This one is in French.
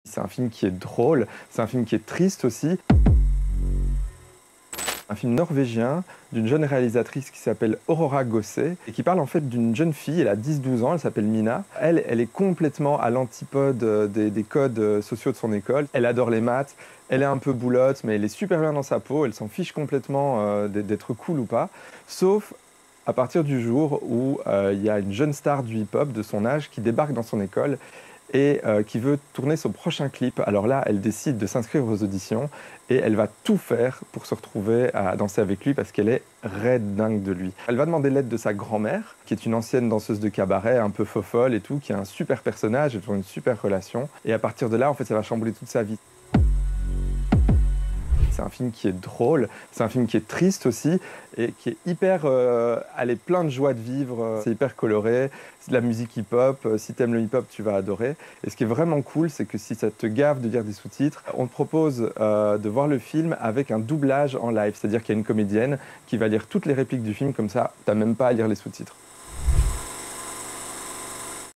C'est un film qui est drôle, c'est un film qui est triste aussi. Un film norvégien d'une jeune réalisatrice qui s'appelle Aurora Gosse et qui parle en fait d'une jeune fille, elle a 10-12 ans, elle s'appelle Mina. Elle est complètement à l'antipode des codes sociaux de son école. Elle adore les maths, elle est un peu boulotte, mais elle est super bien dans sa peau, elle s'en fiche complètement d'être cool ou pas. Sauf à partir du jour où il y a une jeune star du hip-hop de son âge qui débarque dans son école et qui veut tourner son prochain clip. Alors là, elle décide de s'inscrire aux auditions et elle va tout faire pour se retrouver à danser avec lui parce qu'elle est raide dingue de lui. Elle va demander l'aide de sa grand-mère, qui est une ancienne danseuse de cabaret, un peu fofolle et tout, qui est un super personnage, ils ont une super relation. Et à partir de là, en fait, ça va chambouler toute sa vie. C'est un film qui est drôle, c'est un film qui est triste aussi et qui est hyper, elle est plein de joie de vivre. C'est hyper coloré, c'est de la musique hip-hop. Si t'aimes le hip-hop, tu vas adorer. Et ce qui est vraiment cool, c'est que si ça te gave de lire des sous-titres, on te propose de voir le film avec un doublage en live, c'est-à-dire qu'il y a une comédienne qui va lire toutes les répliques du film, comme ça, t'as même pas à lire les sous-titres.